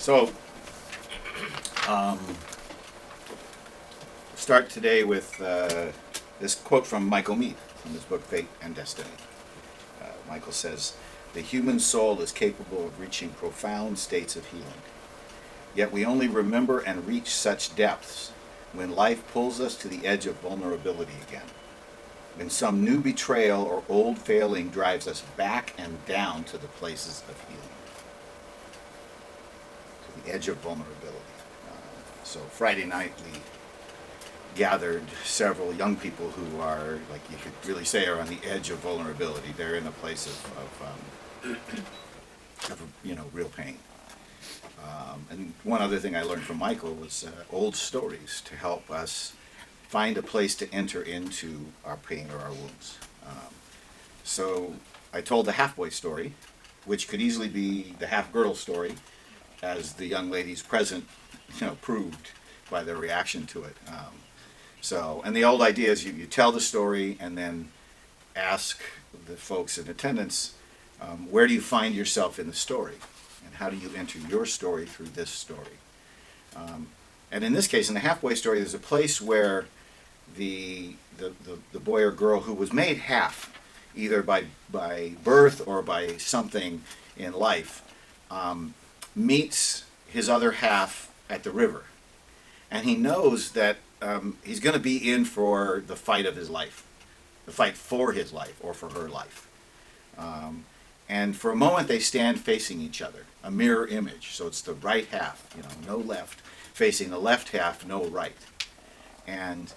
So, um, start today with this quote from Michael Meade from his book Fate and Destiny. Michael says, "The human soul is capable of reaching profound states of healing. Yet we only remember and reach such depths when life pulls us to the edge of vulnerability again. When some new betrayal or old failing drives us back and down to the places of healing, to the edge of vulnerability." So Friday night we gathered several young people who are, like you could really say, are on the edge of vulnerability. They're in a place of real pain. And one other thing I learned from Michael was old stories to help us find a place to enter into our pain or our wounds. So I told the half-boy story, which could easily be the half-girl story, as the young ladies present, proved by their reaction to it. And the old idea is you tell the story and then ask the folks in attendance, where do you find yourself in the story? And how do you enter your story through this story? And in this case, in the half-boy story, there's a place where the boy or girl who was made half, either by birth or by something in life, meets his other half at the river. And he knows that he's going to be in for the fight of his life, the fight for his life or for her life. And for a moment they stand facing each other, a mirror image. So it's the right half, no left, facing the left half, no right. And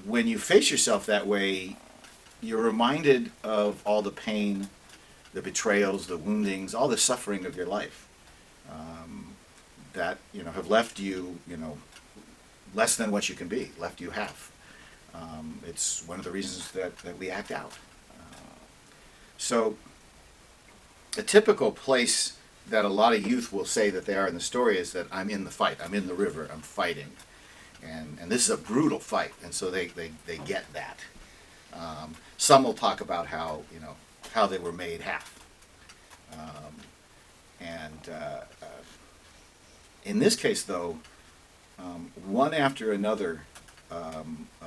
when you face yourself that way, you're reminded of all the pain, the betrayals, the woundings, all the suffering of your life that have left you, less than what you can be, left you half. It's one of the reasons that we act out. So a typical place that a lot of youth will say that they are in the story is that I'm in the fight, I'm in the river, I'm fighting. And this is a brutal fight, and so they get that. Some will talk about how they were made half. In this case, though, one after another of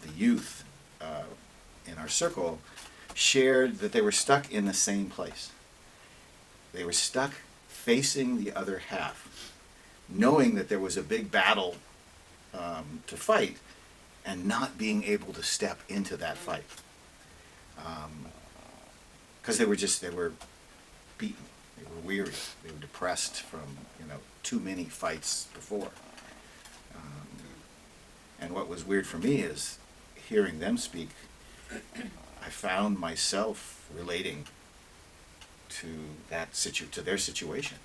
the youth in our circle shared that they were stuck in the same place. They were stuck facing the other half, knowing that there was a big battle to fight, and not being able to step into that fight. Because they were beaten, they were weary, they were depressed from too many fights before. And what was weird for me is hearing them speak, I found myself relating to to their situation.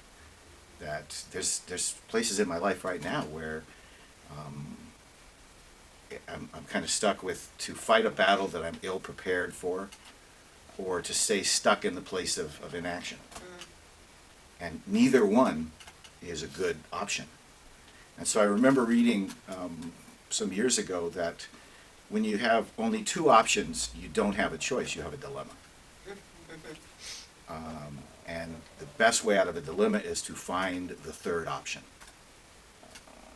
That there's places in my life right now where I'm kind of stuck with to fight a battle that I'm ill prepared for, or to stay stuck in the place of inaction. And neither one is a good option. And so I remember reading some years ago that when you have only two options, you don't have a choice, you have a dilemma. And the best way out of a dilemma is to find the third option.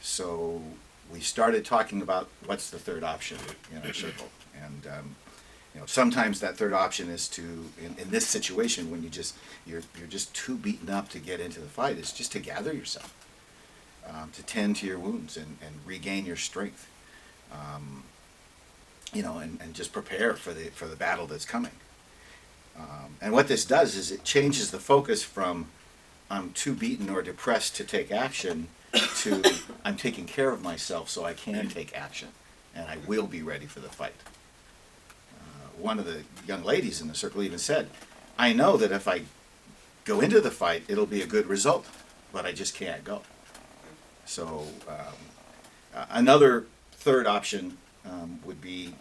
So we started talking about what's the third option in our circle. And sometimes that third option is to, in this situation, when you're just too beaten up to get into the fight, is just to gather yourself, to tend to your wounds and regain your strength, and just prepare for the battle that's coming. And what this does is it changes the focus from I'm too beaten or depressed to take action to I'm taking care of myself so I can take action and I will be ready for the fight. One of the young ladies in the circle even said, I know that if I go into the fight, it'll be a good result, but I just can't go. So another third option would be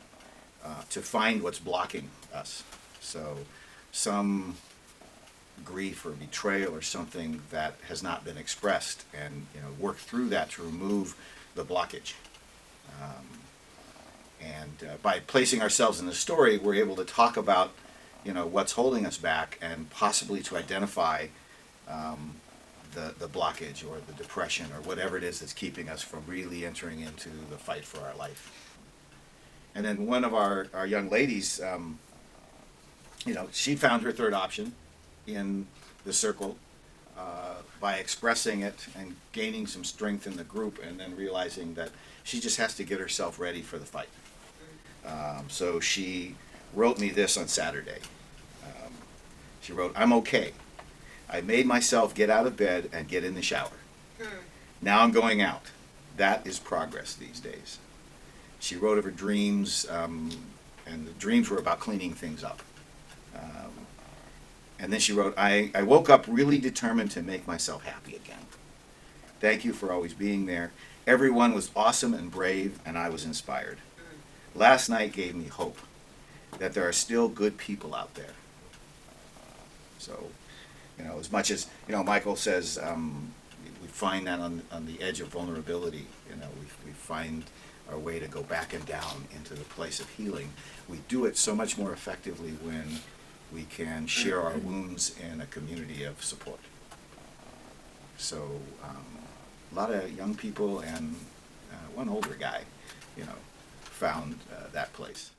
to find what's blocking us. So some grief or betrayal or something that has not been expressed, and work through that to remove the blockage. By placing ourselves in the story, we're able to talk about what's holding us back, and possibly to identify the blockage or the depression or whatever it is that's keeping us from really entering into the fight for our life. And then one of our young ladies, she found her third option in the circle by expressing it and gaining some strength in the group, and then realizing that she just has to get herself ready for the fight. So she wrote me this on Saturday. She wrote, "I'm okay. I made myself get out of bed and get in the shower. Now I'm going out. That is progress these days." She wrote of her dreams, and the dreams were about cleaning things up. And then she wrote, I woke up really determined to make myself happy again. Thank you for always being there. Everyone was awesome and brave, and I was inspired. Last night gave me hope that there are still good people out there." So, as much as, Michael says, we find that on the edge of vulnerability, we find our way to go back and down into the place of healing. We do it so much more effectively when we can share our wounds in a community of support. So a lot of young people and one older guy, found that place.